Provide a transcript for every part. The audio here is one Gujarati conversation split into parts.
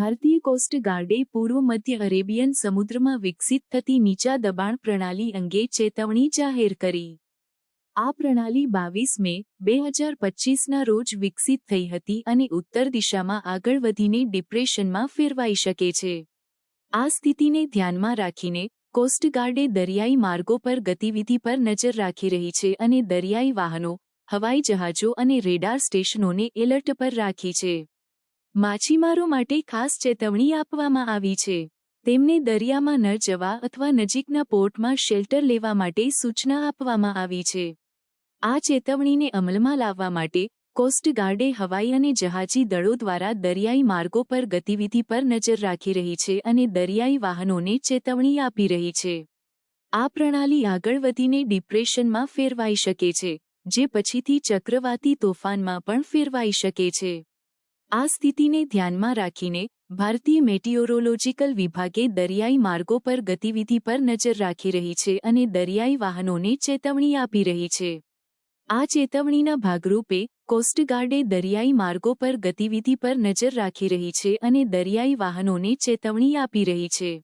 ભારતીય કોસ્ટ ગાર્ડે પૂર્વ મધ્ય અરેબિયન સમુદ્રમાં વિકસિત થતી નીચા દબાણ પ્રણાલી અંગે ચેતવણી જાહેર કરી. આ પ્રણાલી 22 મે 2025ના રોજ વિકસિત થઈ હતી અને ઉત્તર દિશામાં આગળ વધીને ડિપ્રેશનમાં ફેરવાઈ શકે છે. આ સ્થિતિને ધ્યાનમાં રાખીને કોસ્ટગાર્ડે દરિયાઈ માર્ગો પર ગતિવિધિ પર નજર રાખી રહી છે અને દરિયાઈ વાહનો, હવાઈ જહાજો અને રેડાર સ્ટેશનોને એલર્ટ પર રાખી છે. માછીમારો માટે ખાસ ચેતવણી આપવામાં આવી છે. તેમને દરિયામાં ન જવા અથવા નજીકના પોર્ટમાં શેલ્ટર લેવા માટે સૂચના આપવામાં આવી છે. આ ચેતવણીને અમલમાં લાવવા માટે કોસ્ટગાર્ડે હવાઈ અને જહાજી દળો દ્વારા દરિયાઈ માર્ગો પર ગતિવિધિ પર નજર રાખી રહી છે અને દરિયાઈ વાહનોને ચેતવણી આપી રહી છે. આ પ્રણાલી આગળ વધીને ડિપ્રેશનમાં ફેરવાઈ શકે છે, જે પછીથી ચક્રવાતી તોફાનમાં પણ ફેરવાઈ શકે છે. આ સ્થિતિને ધ્યાનમાં રાખીને ભારતીય મેટીઓરોલોજીકલ વિભાગે દરિયાઈ માર્ગો પર ગતિવિધિ પર નજર રાખી રહી છે અને દરિયાઈ વાહનોને ચેતવણી આપી રહી છે. આ ચેતવણીના ભાગરૂપે કોસ્ટગાર્ડે દરિયાઈ માર્ગો પર ગતિવિધિ પર નજર રાખી રહી છે અને દરિયાઈ વાહનોને ચેતવણી આપી રહી છે.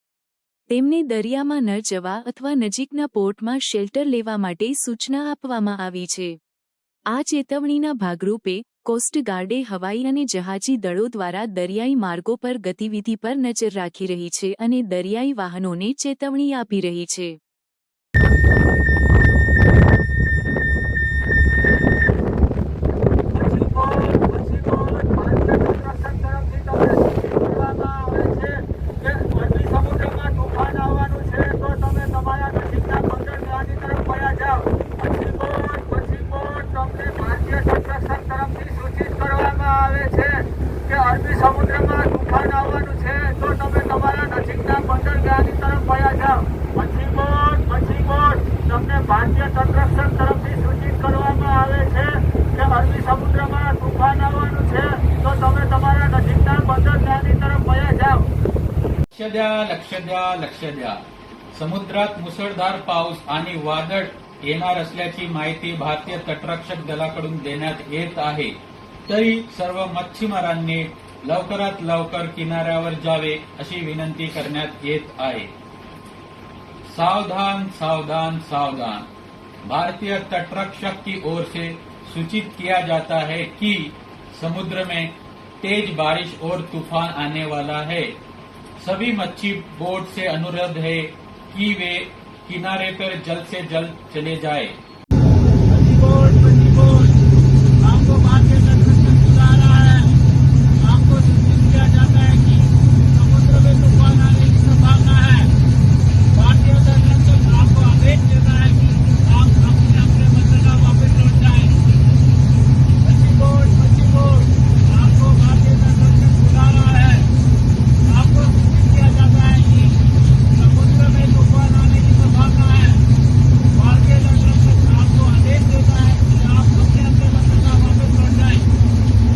તેમને દરિયામાં ન જવા અથવા નજીકના પોર્ટમાં શેલ્ટર લેવા માટે સૂચના આપવામાં આવી છે. આ ચેતવણીના ભાગરૂપે કોસ્ટગાર્ડે હવાઈ અને જહાજી દળો દ્વારા દરિયાઈ માર્ગો પર ગતિવિધિ પર નજર રાખી રહી છે અને દરિયાઈ વાહનોને ચેતવણી આપી રહી છે. અરબી સમુદ્રમાં તુફાન આવવાનું છે તો તમે તમારા નજીકના બંદરગાહની તરફ વયા જાઓ. પછી બોટ તમને ભારતીય તટરક્ષક તરફથી સૂચિત કરવામાં આવે છે કે અરબી સમુદ્રમાં તુફાન આવવાનું છે તો તમે તમારા નજીકના બંદરગાહની તરફ વયા જાઓ. लक्ष द्या. समुद्रात मुसळधार पाऊस आणि वादळ येणार असल्याची माहिती भारतीय तटरक्षक दलाकडून देण्यात येत आहे. तरी सर्व मच्छीमारांनी लवकरात लवकर किनाऱ्यावर जावे अशी विनंती करण्यात येत आहे. सावधान सावधान सावधान. भारतीय तटरक्षक की ओर से सूचित किया जाता है कि समुद्र में तेज बारिश और तूफान आने वाला है. सभी मच्छी बोट से अनुरोध है कि वे किनारे पर जल्द से जल्द चले जाएं.